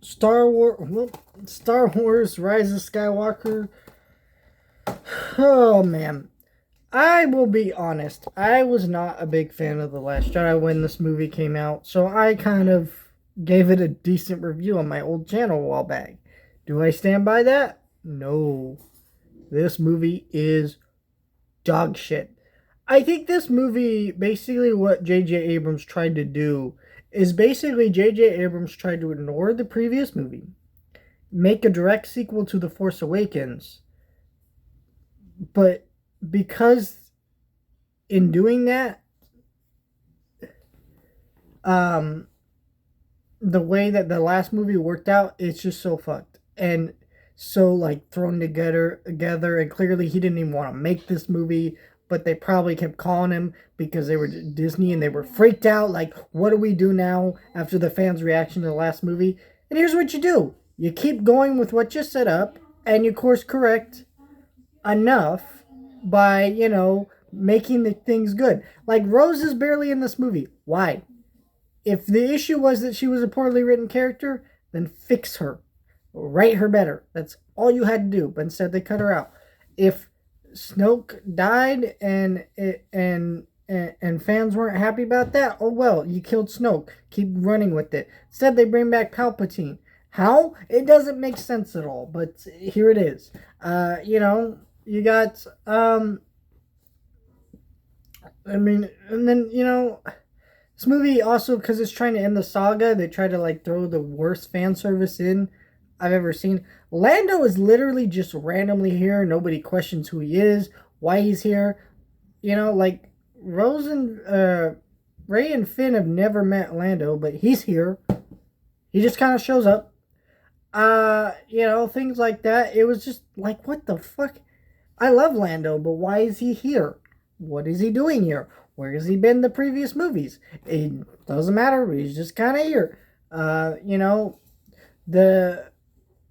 Star Wars Rise of Skywalker. Oh man, I will be honest. I was not a big fan of The Last Jedi when this movie came out, so I kind of gave it a decent review on my old channel a while back. Do I stand by that? No. This movie is dog shit. I think this movie, basically what J.J. Abrams tried to do, is basically J.J. Abrams tried to ignore the previous movie, make a direct sequel to The Force Awakens, but because in doing that, um, the way that the last movie worked out, it's just so fucked. And so like thrown together, and clearly he didn't even want to make this movie, but they probably kept calling him because they were Disney and they were freaked out, like, what do we do now after the fans' reaction to the last movie? And here's what you do. You keep going with what you set up, and you course correct enough by, making the things good. Like, Rose is barely in this movie. Why? If the issue was that she was a poorly written character, then fix her. Write her better. That's all you had to do. But instead they cut her out. If Snoke died and fans weren't happy about that, oh well, you killed Snoke. Keep running with it. Instead they bring back Palpatine. How? It doesn't make sense at all, but here it is. You got and then, this movie also, because it's trying to end the saga, they try to like throw the worst fan service in I've ever seen. Lando is literally just randomly here. Nobody questions who he is, why he's here. Like Rose and Ray and Finn have never met Lando, but he's here. He just kind of shows up. Things like that. It was just like, what the fuck? I love Lando, but why is he here? What is he doing here? Where has he been the previous movies? It doesn't matter. He's just kind of here.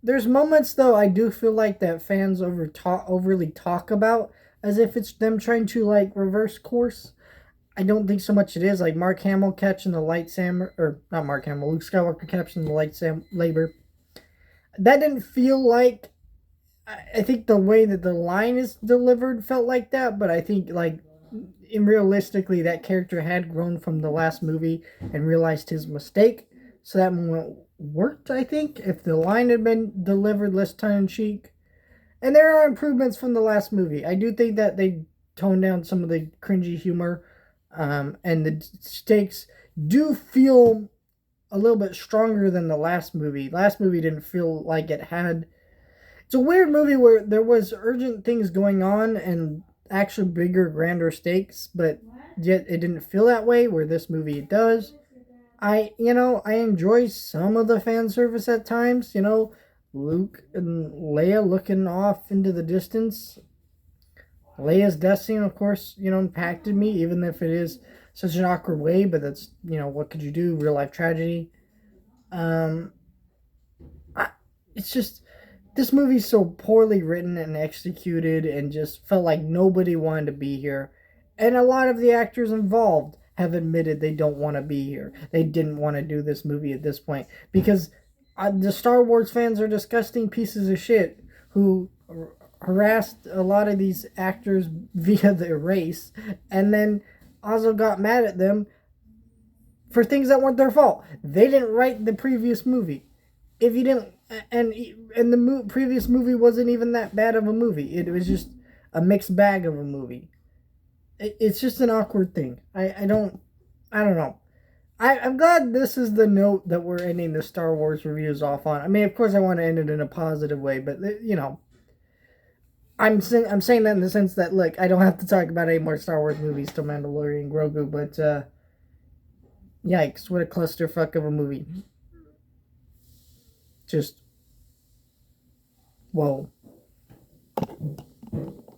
There's moments though I do feel like that fans overly talk about as if it's them trying to like reverse course. I don't think so much it is. Like Mark Hamill catching the lightsaber, or not Mark Hamill, Luke Skywalker catching the lightsaber. That didn't feel like. I think the way that the line is delivered felt like that, but I think like realistically that character had grown from the last movie and realized his mistake, so that moment worked. I think if the line had been delivered less tongue-in-cheek, and there are improvements from the last movie. I do think that they toned down some of the cringy humor, and the stakes do feel a little bit stronger than the last movie. Last movie didn't feel like it had. It's a weird movie where there was urgent things going on and actually bigger, grander stakes, but yet it didn't feel that way, where this movie does. I enjoy some of the fan service at times, Luke and Leia looking off into the distance. Leia's death scene, of course, impacted me, even if it is such an awkward way, but that's, what could you do? Real life tragedy. It's just, this movie's so poorly written and executed and just felt like nobody wanted to be here. And a lot of the actors involved have admitted they don't want to be here. They didn't want to do this movie at this point. Because the Star Wars fans are disgusting pieces of shit who harassed a lot of these actors via their race. And then also got mad at them for things that weren't their fault. They didn't write the previous movie. If you didn't, and the previous movie wasn't even that bad of a movie. It was just a mixed bag of a movie. It's just an awkward thing. I don't know. I'm glad this is the note that we're ending the Star Wars reviews off on. I mean, of course, I want to end it in a positive way, but I'm saying that in the sense that, look, I don't have to talk about any more Star Wars movies till Mandalorian Grogu, but yikes, what a clusterfuck of a movie. Just, whoa.